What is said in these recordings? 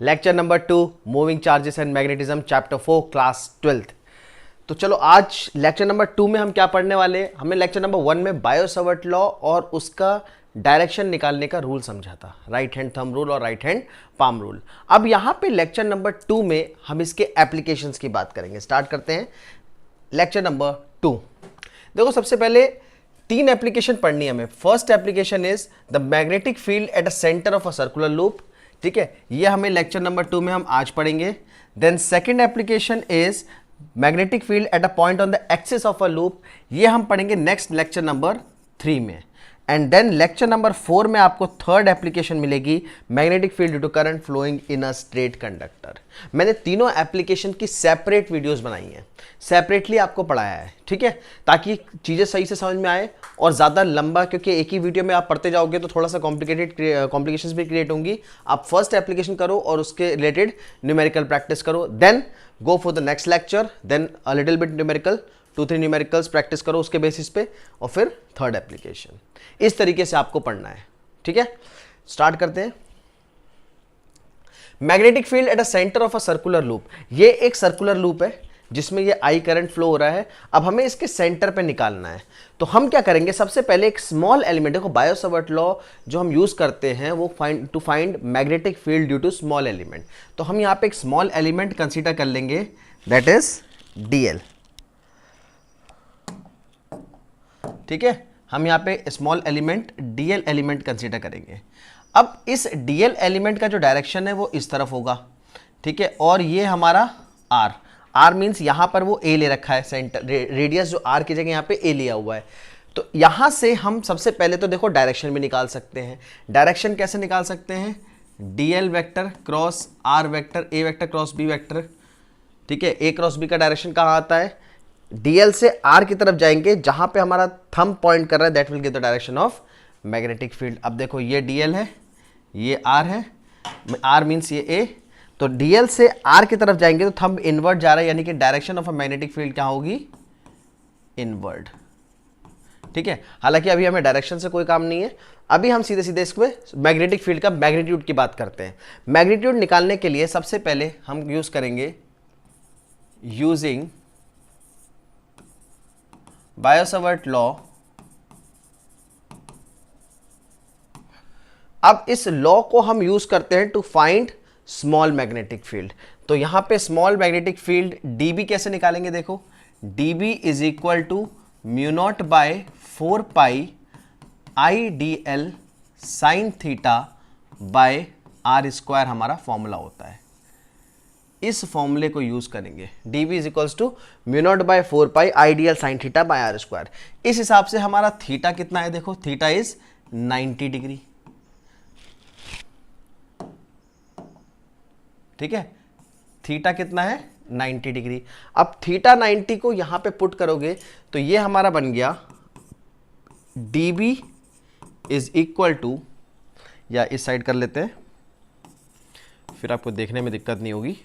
Lecture number 2 moving charges and magnetism chapter 4 class 12th। तो चलो आज लेक्चर नंबर 2 में हम क्या पढ़ने वाले हैं। हमने लेक्चर नंबर 1 में बायो-सावर्ट लॉ और उसका डायरेक्शन निकालने का रूल समझा था, राइट हैंड थंब रूल और राइट हैंड पाम रूल। अब यहां पे लेक्चर नंबर 2 में हम इसके एप्लीकेशंस की बात करेंगे। स्टार्ट करते हैं लेक्चर नंबर 2। देखो सबसे पहले 3 एप्लीकेशन पढ़नी है हमें। First application is the magnetic field at a centre of a circular loop. ठीक है, ये हमें लेक्चर नंबर 2 में हम आज पढ़ेंगे। Then second application is magnetic field at a point on the axis of a loop. ये हम पढ़ेंगे नेक्स्ट लेक्चर नंबर 3 में। एंड देन लेक्चर नंबर 4 में आपको थर्ड एप्लीकेशन मिलेगी, magnetic field due to current flowing in a straight conductor. मैंने तीनों application की सेपरेट वीडियोस बनाई हैं, सेपरेटली आपको पढ़ाया है, ठीक है, ताकि चीज़ें सही से समझ में आए और ज़्यादा लंबा, क्योंकि एक ही वीडियो में आप पढ़ते जाओगे तो थोड़ा सा कॉम्प्लिकेशंस भी क्रिएट होंगी। आप फर्स्ट एप्लीकेशन करो और उसके रिलेटेड न्यूमेरिकल प्रैक्टिस करो, then go for the next lecture, then a little bit numerical, 2-3 numericals practice करो उसके बेसिस पे, और फिर थर्ड एप्लीकेशन। इस तरीके से आपको पढ़ना है, ठीक है। स्टार्ट करते हैं। Magnetic field at a centre of a circular loop. ये एक सर्कुलर लूप है जिसमें ये आई करंट फ्लो हो रहा है। अब हमें इसके सेंटर पे निकालना है, तो हम क्या करेंगे, सबसे पहले एक स्मॉल एलिमेंट, देखो बायो-सावर्ट लॉ जो हम यूज करते हैं वो to find magnetic field due to small element. तो हम यहाँ पे एक स्मॉल एलिमेंट कंसीडर कर लेंगे, दैट इज डीएल। ठीक है, हम यहाँ पे small element DL element consider करेंगे। अब इस डीएल एलिमेंट का जो डायरेक्शन है वो इस तरफ होगा, ठीक है, और ये हमारा आर मीन्स यहाँ पर वो ए ले रखा है, सेंटर रेडियस जो आर की जगह यहाँ पे ए लिया हुआ है। तो यहाँ से हम सबसे पहले तो देखो डायरेक्शन भी निकाल सकते हैं। डायरेक्शन कैसे निकाल सकते हैं, DL vector cross R vector, A vector cross B vector, ठीक है। ए क्रॉस बी का डायरेक्शन कहाँ आता है, डीएल से आर की तरफ जाएंगे, जहां पे हमारा थंब पॉइंट कर रहा है that will give the direction of magnetic field. अब देखो ये डीएल है, ये आर है, आर मीन्स ये ए, तो डीएल से आर की तरफ जाएंगे तो थंब इनवर्ड जा रहा है, यानी कि direction of a magnetic field क्या होगी, इनवर्ड। ठीक है, हालांकि अभी हमें डायरेक्शन से कोई काम नहीं है, अभी हम सीधे सीधे इसमें मैग्नेटिक फील्ड का मैग्नीट्यूड की बात करते हैं। मैग्नीट्यूड निकालने के लिए सबसे पहले हम यूज करेंगे यूजिंग बायो-सावर्ट लॉ। अब इस लॉ को हम यूज करते हैं to find small magnetic field. तो यहां पे स्मॉल मैग्नेटिक फील्ड dB कैसे निकालेंगे, देखो dB is equal to mu naught by 4 pi I D L sine theta by are square हमारा फॉर्मूला होता है। इस फॉर्मूले को यूज करेंगे, dB is equals to mu naught by 4 pi I D L sine theta by are square. इस हिसाब से हमारा थीटा कितना है, देखो थीटा इज 90 डिग्री, ठीक है, थीटा कितना है 90 डिग्री। अब थीटा 90 को यहां पे पुट करोगे तो ये हमारा बन गया dB इज इक्वल टू, या इस साइड कर लेते हैं फिर आपको देखने में दिक्कत नहीं होगी,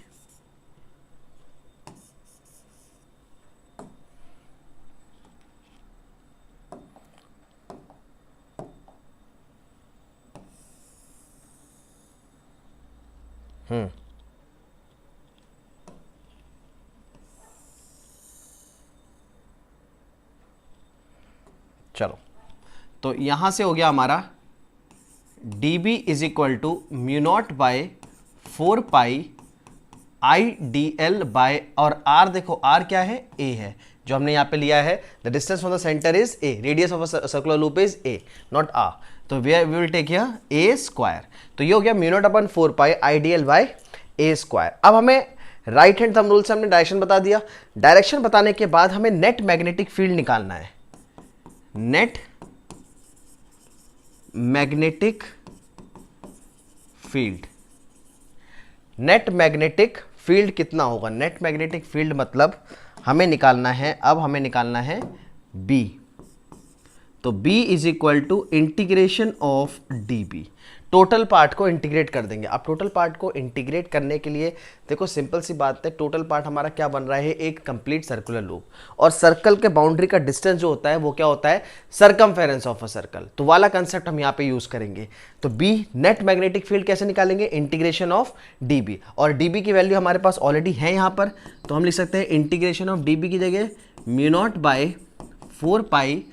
चलो तो यहां से हो गया हमारा dB is equal to mu naught by 4 pi I D l by, और r देखो r क्या है, a है, जो हमने यहां पे लिया है the distance from the centre is a, radius of a circular loop is a not r, तो we will take here a square. तो ये हो गया mu naught upon 4 pi I D l by a square. अब हमें right hand thumb rule से हमने direction बता दिया। डायरेक्शन बताने के बाद हमें नेट मैग्नेटिक फील्ड निकालना है। Net magnetic field, net magnetic field कितना होगा, नेट मैग्नेटिक फील्ड मतलब हमें निकालना है, अब हमें निकालना है B। तो B is equal to integration of dB। Total part को इंटीग्रेट कर देंगे। अब टोटल पार्ट को इंटीग्रेट करने के लिए देखो सिंपल सी बात है, टोटल पार्ट हमारा क्या बन रहा है, एक कंप्लीट सर्कुलर लूप, और सर्कल के बाउंड्री का डिस्टेंस जो होता है वो क्या होता है, सरकमफेरेंस ऑफ अ सर्कल। तो वाला कंसेप्ट हम यहाँ पे यूज करेंगे। तो बी नेट मैग्नेटिक फील्ड कैसे निकालेंगे, इंटीग्रेशन ऑफ डीबी, और डीबी की वैल्यू हमारे पास ऑलरेडी है यहाँ पर, तो हम लिख सकते हैं इंटीग्रेशन ऑफ डीबी की जगह mu naught by 4 pi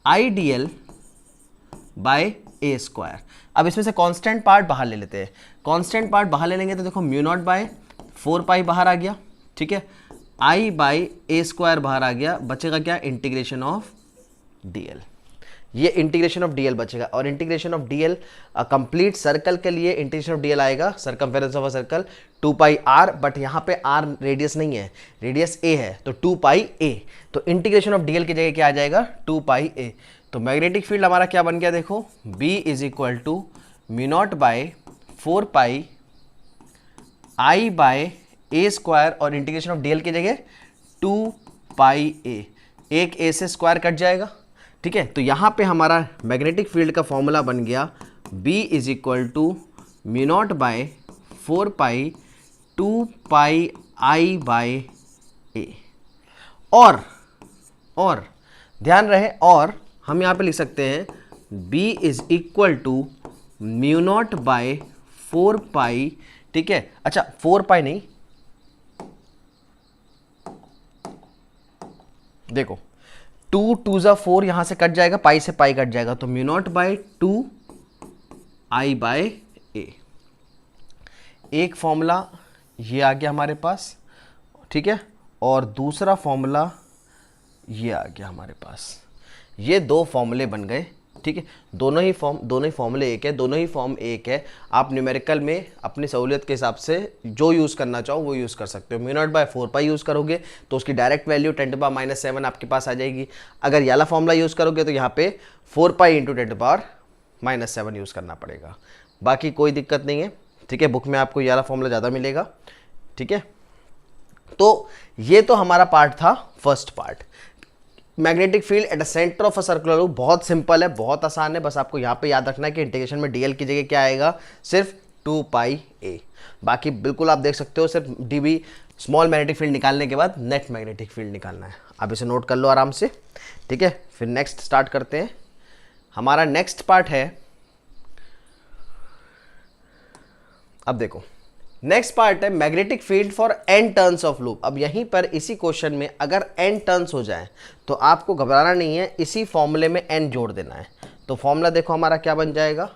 I D l by a square. अब इसमें से कांस्टेंट पार्ट बाहर ले लेते हैं, कांस्टेंट पार्ट बाहर ले लेंगे तो देखो म्यू नॉट बाय 4 पाई बाहर आ गया, ठीक है, आई बाय ए स्क्वायर बाहर आ गया, बचेगा क्या, इंटीग्रेशन ऑफ डीएल। ये इंटीग्रेशन ऑफ डीएल बचेगा, और integration of dl complete circle के लिए इंटीग्रेशन ऑफ डीएल आएगा circumference of a circle 2 pi r, but यहाँ पे आर रेडियस नहीं है, रेडियस ए है, तो 2 पाई ए, तो इंटीग्रेशन ऑफ डीएल की जगह क्या आ जाएगा, 2 पाई ए। तो मैग्नेटिक फील्ड हमारा क्या बन गया, देखो B is equal to mu naught by 4 pi I by a square, और इंटीग्रेशन ऑफ डीएल की जगह 2 पाई ए, एक ए से स्क्वायर कट जाएगा, ठीक है। तो यहाँ पे हमारा मैग्नेटिक फील्ड का फॉर्मूला बन गया B is equal to mu naught by 4 pi 2 pi I by A. और ध्यान रहे, और हम यहाँ पे लिख सकते हैं B is equal to mu naught by 4 pi, ठीक है, अच्छा 4 पाई नहीं, देखो 2 2 जा 4 यहां से कट जाएगा, पाई से पाई कट जाएगा, तो mu naught by 2 I by ए। एक फॉर्मूला ये आ गया हमारे पास, ठीक है, और दूसरा फॉर्मूला ये आ गया हमारे पास। ये दो फॉर्मूले बन गए, ठीक है, दोनों ही फॉर्मूले एक है, दोनों ही फॉर्म एक है। आप न्यूमेरिकल में अपनी सहूलियत के हिसाब से जो यूज़ करना चाहो वो यूज़ कर सकते हो। Mu naught by 4 pi use करोगे तो उसकी डायरेक्ट वैल्यू 10⁻⁻7 आपके पास आ जाएगी। अगर याला फॉर्मूला यूज़ करोगे तो यहाँ पे 4 पाई इंटू 10⁻⁻7 यूज़ करना पड़ेगा, बाकी कोई दिक्कत नहीं है, ठीक है। बुक में आपको याला फॉर्मूला ज़्यादा मिलेगा, ठीक है। तो ये तो हमारा पार्ट था, first part, magnetic field eight the centre of a circular loop. बहुत सिंपल है, बहुत आसान है, बस आपको यहाँ पे याद रखना है कि इंटीग्रेशन में डीएल की जगह क्या आएगा, सिर्फ 2 पाई ए। बाकी बिल्कुल आप देख सकते हो, सिर्फ डीबी स्मॉल मैग्नेटिक फील्ड निकालने के बाद नेट मैग्नेटिक फील्ड निकालना है। आप इसे नोट कर लो आराम से, ठीक है। फिर नेक्स्ट स्टार्ट करते हैं। हमारा नेक्स्ट पार्ट है, अब देखो नेक्स्ट पार्ट है magnetic field for n turns of loop. अब यहीं पर इसी क्वेश्चन में अगर n टर्न्स हो जाए तो आपको घबराना नहीं है, इसी फॉर्मूले में n जोड़ देना है। तो फॉर्मूला देखो हमारा क्या बन जाएगा,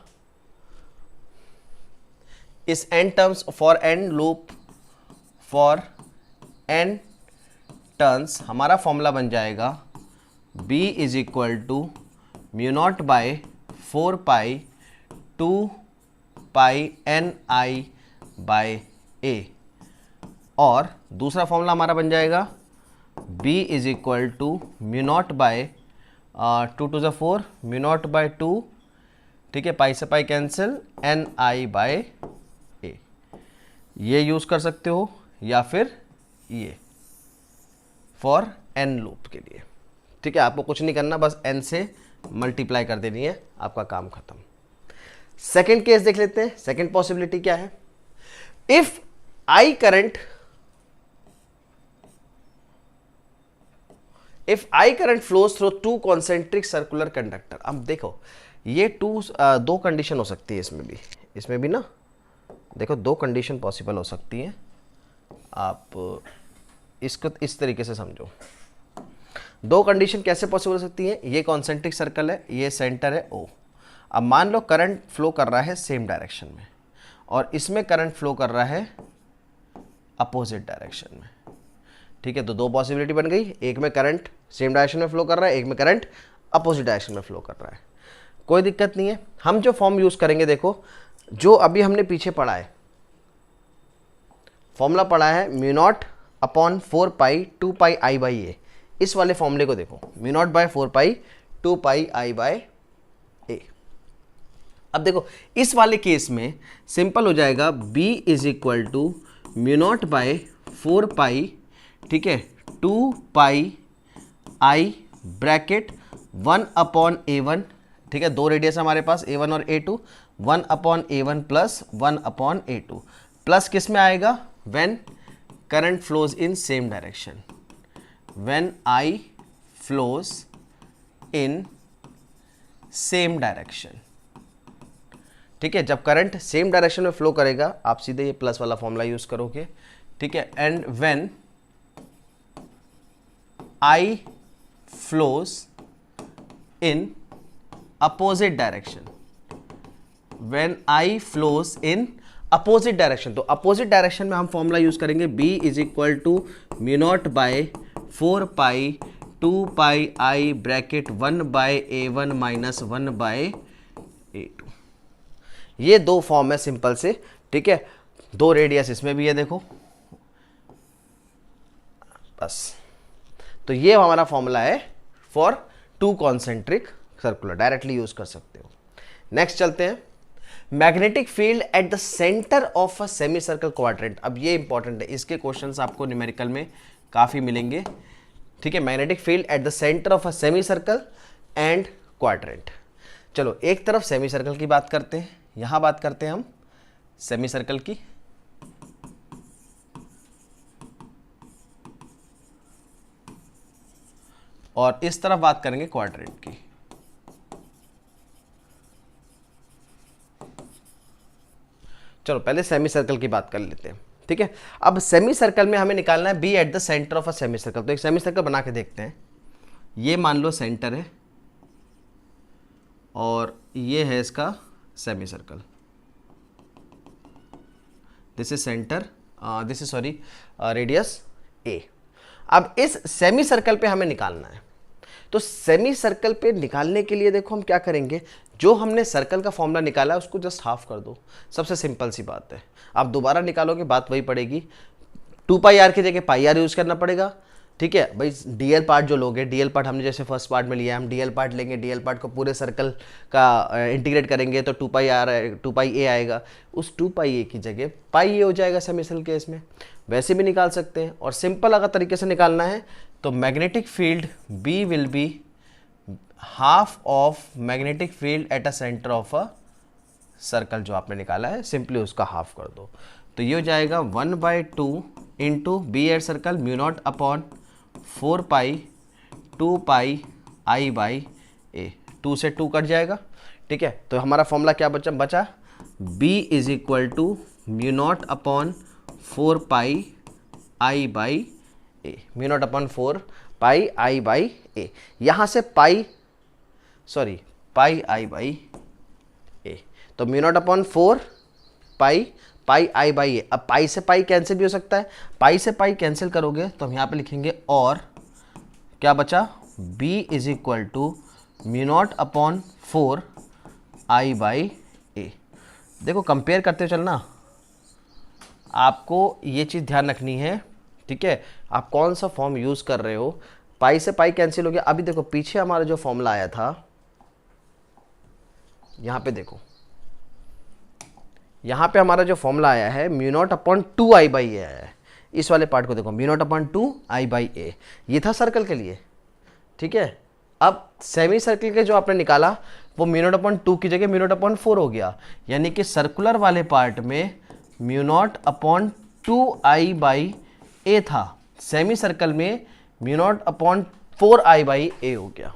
इस n terms for n loop for n turns हमारा फॉर्मूला बन जाएगा B is equal to mu naught by 4 pi 2 pi N I by A, और दूसरा फॉर्मूला हमारा बन जाएगा B is equal to mu naught by 2 2 4 mu naught by 2, ठीक है, पाई से pi cancel, N I by A. ये use कर सकते हो या फिर ये फॉर n लूप के लिए, ठीक है। आपको कुछ नहीं करना, बस n से मल्टीप्लाई कर देनी है, आपका काम खत्म। सेकेंड केस देख लेते हैं। सेकेंड पॉसिबिलिटी क्या है, if I current flows through two concentric circular conductor। अब देखो ये दो कंडीशन हो सकती है इसमें भी ना, देखो दो कंडीशन पॉसिबल हो सकती है। आप इसको इस तरीके से समझो, दो कंडीशन कैसे पॉसिबल हो सकती है। ये कॉन्सेंट्रिक सर्कल है, ये सेंटर है O। अब मान लो करंट फ्लो कर रहा है सेम डायरेक्शन में, और इसमें करंट फ्लो कर रहा है अपोजिट डायरेक्शन में, ठीक है। तो दो पॉसिबिलिटी बन गई, एक में करंट सेम डायरेक्शन में फ्लो कर रहा है, एक में करंट अपोजिट डायरेक्शन में फ्लो कर रहा है। कोई दिक्कत नहीं है, हम जो फॉर्म यूज करेंगे, देखो जो अभी हमने पीछे पढ़ा है, फॉर्मूला पढ़ा है mu naught upon 4 pi 2 pi I by A. इस वाले फॉर्मूले को देखो, mu naught by 4 pi 2 pi I by A. अब देखो इस वाले केस में सिंपल हो जाएगा, B is equal to mu naught by 4 pi, ठीक है, 2 पाई आई ब्रैकेट 1 अपॉन A1, ठीक है, दो रेडियस हमारे पास A1 और A2, 1/A1 plus 1/A2 plus किस में आएगा, when current flows in same direction, when I flows in same direction. ठीक है, जब करंट सेम डायरेक्शन में फ्लो करेगा आप सीधे ये प्लस वाला फॉर्मूला यूज करोगे। ठीक है, and when I flows in opposite direction, when I flows in opposite direction, तो opposite direction में हम फॉर्मूला यूज करेंगे B is equal to mu naught by 4 2 I bracket 1/A1 minus 1/A2। ये दो form है सिंपल से। ठीक है, दो रेडियस इसमें भी है देखो, बस। तो ये हमारा फॉर्मूला है for to concentric circular, directly use कर सकते हो। नेक्स्ट चलते हैं, magnetic field eight the centre of a semi circle quadrant. अब ये इंपॉर्टेंट है, इसके क्वेश्चंस आपको न्यूमेरिकल में काफी मिलेंगे। ठीक है, magnetic field eight the centre of a semi circle and quadrant. चलो एक तरफ सेमी सर्कल की बात करते हैं, यहां बात करते हैं हम सेमी सर्कल की। और इस तरफ बात करेंगे क्वाड्रेंट की। चलो पहले सेमी सर्कल की बात कर लेते हैं। ठीक है, अब सेमी सर्कल में हमें निकालना है B at the centre of a semi circle. तो एक सेमी सर्कल बना के देखते हैं। ये मान लो सेंटर है और ये है इसका semi circle, this is centre, this is sorry radius A. अब इस सेमी सर्कल पे हमें निकालना है। तो सेमी सर्कल पे निकालने के लिए देखो हम क्या करेंगे, जो हमने सर्कल का फॉर्मूला निकाला है उसको जस्ट हाफ कर दो, सबसे सिंपल सी बात है। आप दोबारा निकालोगे बात वही पड़ेगी, 2πr की जगह πr यूज करना पड़ेगा। ठीक है भाई, डीएल पार्ट जो लोगे, डीएल पार्ट हमने जैसे फर्स्ट पार्ट में लिया, हम डीएल पार्ट लेंगे, डीएल पार्ट को पूरे सर्कल का इंटीग्रेट करेंगे तो 2πa आएगा। उस 2πa की जगह πa हो जाएगा सेमी सर्कल केस में, वैसे भी निकाल सकते हैं। और सिंपल अगर तरीके से निकालना है तो magnetic field B will be half of magnetic field at a centre of a circle, जो आपने निकाला है सिंपली उसका हाफ कर दो। तो ये हो जाएगा 1/2 into B at circle mu naught upon 4 2 I/A, 2 से 2 कट जाएगा। ठीक है, तो हमारा फॉर्मूला क्या बचा B is equal to mu naught upon 4 I/A, mu naught upon 4 I/A। यहाँ से पाई I/A, तो म्यू नॉट अपॉन 4 I/A। अब पाई से पाई कैंसिल भी हो सकता है, पाई से पाई कैंसिल करोगे तो हम यहाँ पे लिखेंगे, और क्या बचा B is equal to mu naught upon 4 I/A। देखो कंपेयर करते चलना, आपको ये चीज़ ध्यान रखनी है। ठीक है, आप कौन सा फॉर्म यूज़ कर रहे हो, पाई से पाई कैंसिल हो गया। अभी देखो पीछे हमारा जो फॉर्मूला आया था, यहाँ पे देखो, यहाँ पे हमारा जो फॉर्मूला आया है म्यू नॉट अपॉन 2 I/A आया है। इस वाले पार्ट को देखो, म्यू नॉट अपॉन 2 I/A, ये था सर्कल के लिए। ठीक है, अब सेमी सर्कल के जो आपने निकाला वो म्यू नॉट अपॉन 2 की जगह म्यू नॉट अपॉन 4 हो गया, यानी कि सर्कुलर वाले पार्ट में म्यू नॉट अपॉन 2 I/A था, सेमी सर्कल में म्यू नॉट अपॉन 4 I/A हो गया,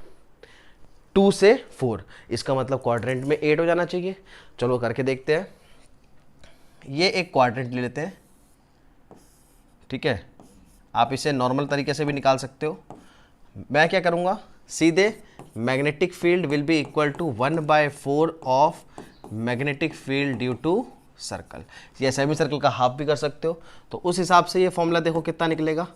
2 से 4। इसका मतलब क्वाड्रेंट में 8 हो जाना चाहिए। चलो करके देखते हैं, ये एक क्वाड्रेंट ले लेते हैं। ठीक है, आप इसे नॉर्मल तरीके से भी निकाल सकते हो। मैं क्या करूँगा, सीधे magnetic field will be equal to 1/4 of magnetic field due to circle, या सेमी सर्कल का हाफ भी कर सकते हो। तो उस हिसाब से ये फॉर्मूला देखो कितना निकलेगा,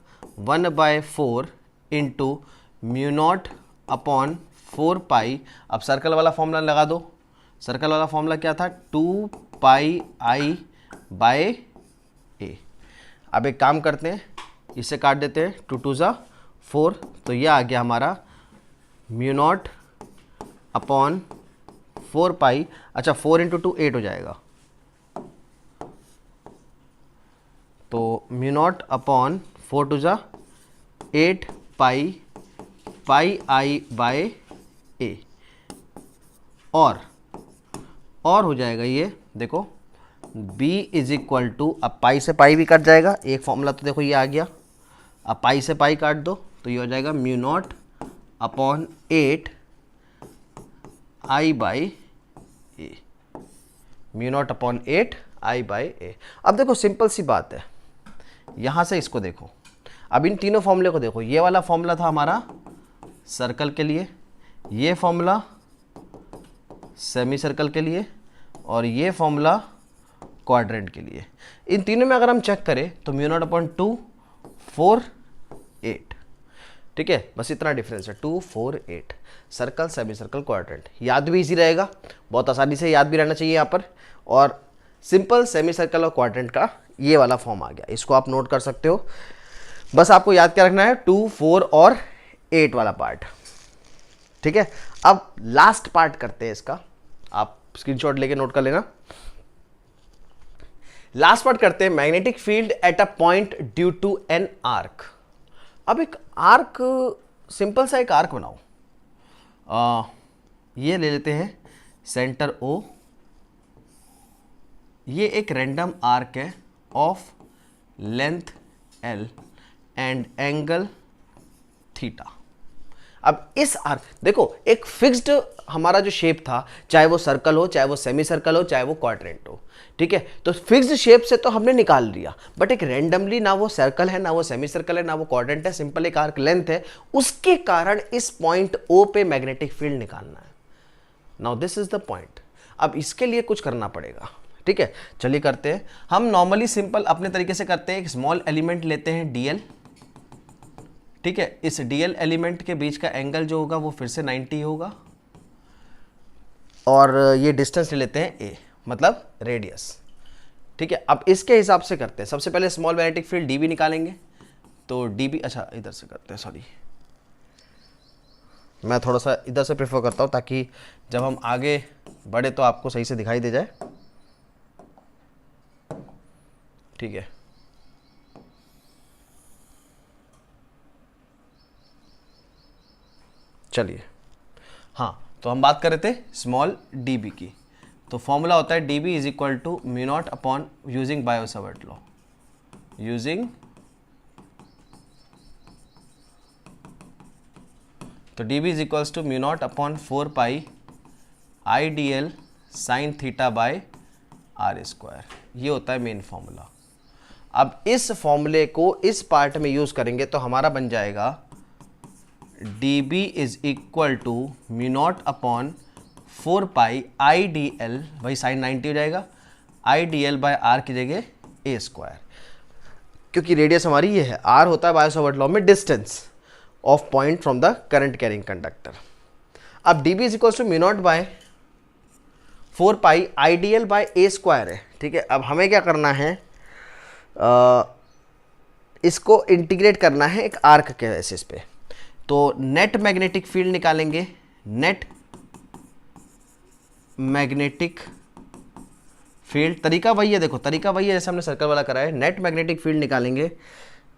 1/4 इंटू म्यू नॉट अपॉन 4 पाई। अब सर्कल वाला फॉर्मूला लगा दो, सर्कल वाला फॉर्मूला क्या था, 2 I/A। अब एक काम करते हैं, इसे काट देते हैं, 2 2 ज़ा 4, तो ये आ गया हमारा म्यू नॉट अपॉन 4 पाई। अच्छा 4 इंटू 2 8 हो जाएगा, तो म्यू नॉट अपॉन 4 2 ज़ा 8 पाई I/A, और और हो जाएगा ये देखो b इज इक्वल टू, अब पाई से पाई भी कट जाएगा, एक फॉर्मूला तो देखो ये आ गया, अब पाई से पाई काट दो तो ये हो जाएगा mu naught upon 8 I by A, mu naught upon 8 I by A. अब देखो सिंपल सी बात है, यहाँ से इसको देखो, अब इन तीनों फॉर्मूले को देखो, ये वाला फॉर्मूला था हमारा सर्कल के लिए, ये फॉर्मूला सेमी सर्कल के लिए, और ये फॉर्मूला क्वाड्रेंट के लिए। इन तीनों में अगर हम चेक करें तो म्यू नॉट अपॉन 2 4 8, ठीक है, बस इतना डिफरेंस है, 2 4 8, सर्कल सेमी सर्कल क्वाड्रेंट। याद भी इजी रहेगा, बहुत आसानी से याद भी रहना चाहिए यहाँ पर। और सिंपल सेमी सर्कल और क्वाड्रेंट का ये वाला फॉर्म आ गया, इसको आप नोट कर सकते हो। बस आपको याद क्या रखना है, 2 4 और 8 वाला पार्ट, ठीक है। अब लास्ट पार्ट करते हैं इसका, आप स्क्रीनशॉट लेके नोट कर लेना। लास्ट पार्ट करते हैं, magnetic field at a point due to an arc. अब एक आर्क, सिंपल सा एक आर्क बनाओ, ये ले लेते हैं सेंटर O, ये एक रैंडम आर्क है of length L and angle theta. अब इस आर्क देखो, एक फिक्स्ड हमारा जो शेप था, चाहे वो सर्कल हो, चाहे वो सेमी सर्कल हो, चाहे वो क्वाड्रेंट हो, ठीक है, तो फिक्स्ड शेप से तो हमने निकाल लिया, बट एक रैंडमली, ना वो सर्कल है, ना वो सेमी सर्कल है, ना वो क्वाड्रेंट है, सिंपल एक आर्क लेंथ है, उसके कारण इस पॉइंट O पे मैग्नेटिक फील्ड निकालना है। Now this is the point. अब इसके लिए कुछ करना पड़ेगा, ठीक है, चलिए करते हैं। हम नॉर्मली सिंपल अपने तरीके से करते हैं, एक स्मॉल एलिमेंट लेते हैं dl, ठीक है, इस dl एलिमेंट के बीच का एंगल जो होगा वो फिर से 90 होगा, और ये डिस्टेंस ले लेते हैं a, मतलब रेडियस, ठीक है। अब इसके हिसाब से करते हैं, सबसे पहले स्मॉल मैग्नेटिक फील्ड dB निकालेंगे, तो dB, अच्छा इधर से करते हैं, सॉरी मैं थोड़ा सा इधर से प्रेफर करता हूँ ताकि जब हम आगे बढ़े तो आपको सही से दिखाई दे जाए, ठीक है। चलिए, हाँ, तो हम बात कर रहे थे स्मॉल dB की, तो फॉर्मूला होता है dB is equal to mu naught upon, using Biot Savart law, using, तो dB is equals to mu naught upon 4 pi I D L sine theta by are square, ये होता है मेन फॉर्मूला। अब इस फॉर्मूले को इस पार्ट में यूज करेंगे तो हमारा बन जाएगा dB is equal to mu naught upon 4 pi I D l, भाई साइन 90 हो जाएगा, I D l by r की जगह ए स्क्वायर, क्योंकि रेडियस हमारी ये है, आर होता है बायो-सावर्ट लॉ में distance of point from the current carrying conductor. अब dB is equal to mu naught by 4 pi I D l by a square है, ठीक है। अब हमें क्या करना है, इसको इंटीग्रेट करना है एक आर्क के बेसिस पे, तो नेट मैग्नेटिक फील्ड निकालेंगे, नेट मैग्नेटिक फील्ड, तरीका वही है, देखो तरीका वही है जैसे हमने सर्कल वाला करा है, नेट मैग्नेटिक फील्ड निकालेंगे,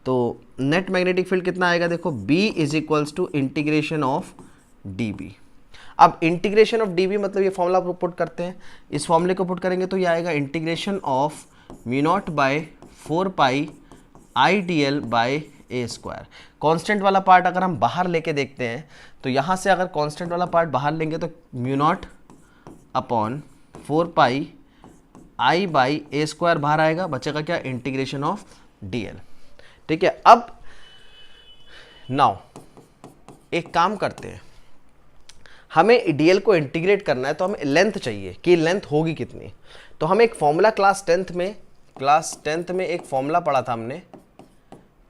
तो नेट मैग्नेटिक फील्ड कितना आएगा, देखो B is equals to integration of dB। अब इंटीग्रेशन ऑफ dB मतलब ये फॉर्मूला पुट करते हैं, इस फॉर्मूले को पुट करेंगे तो ये आएगा integration of mu naught by 4 pi I D l by a square. Constant वाला पार्ट अगर हम बाहर लेके देखते हैं तो यहाँ से अगर कॉन्स्टेंट वाला पार्ट बाहर लेंगे तो mu naught upon 4 pi I by A square बाहर आएगा, बचेगा क्या, इंटीग्रेशन ऑफ dl, ठीक है। अब नाउ एक काम करते हैं, हमें dl को इंटीग्रेट करना है तो हमें लेंथ चाहिए कि लेंथ होगी कितनी, तो हम एक फॉर्मूला क्लास टेंथ में एक फॉर्मूला पढ़ा था हमने,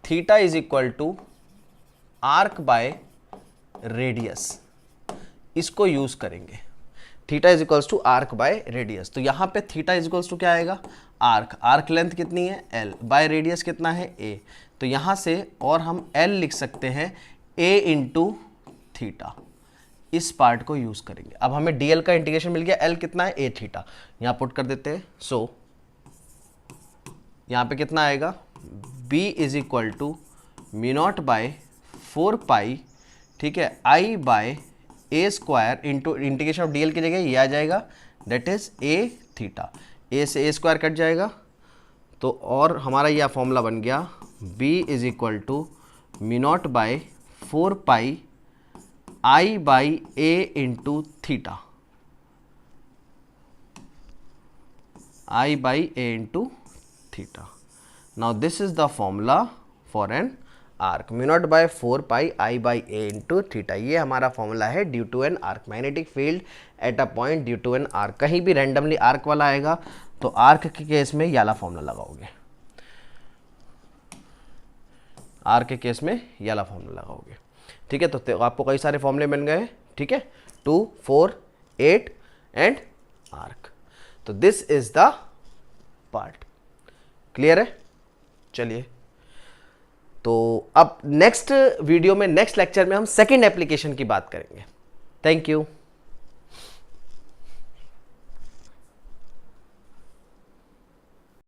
theta is equal to arc by radius, इसको यूज करेंगे, theta is equals to arc by radius. तो यहाँ पे थीटा इज इक्वल्स टू क्या आएगा, आर्क लेंथ कितनी है l, बाय रेडियस कितना है a, तो यहाँ से और हम l लिख सकते हैं a इंटू थीटा, इस पार्ट को यूज करेंगे। अब हमें dl का इंटीग्रेशन मिल गया, l कितना है a थीटा, यहाँ पुट कर देते हैं, सो यहाँ पे कितना आएगा, b is equal to mu naught by 4 pi, ठीक है, i by a square into integration of dl की जगह ये आ जाएगा that is a theta, a से ए स्क्वायर कट जाएगा तो और हमारा यह फॉर्मूला बन गया b is equal to mu naught by 4 pi I by a into theta, I by a into theta. Now this is the formula for an arc, mu naught by 4 pi I by a into theta. ये हमारा formula है due to an arc, magnetic field at a point due to an arc. कहीं भी randomly arc वाला आएगा तो arc के case में ये वाला फॉर्मूला लगाओगे, आर्क के केस में ये वाला फॉर्मूला लगाओगे. ठीक है, तो आपको कई सारे फॉर्मूले बन गए. ठीक है, 2, 4, 8 एंड आर्क. तो this is the part. Clear है? चलिए, तो अब नेक्स्ट वीडियो में, नेक्स्ट लेक्चर में हम सेकंड एप्लीकेशन की बात करेंगे. Thank you.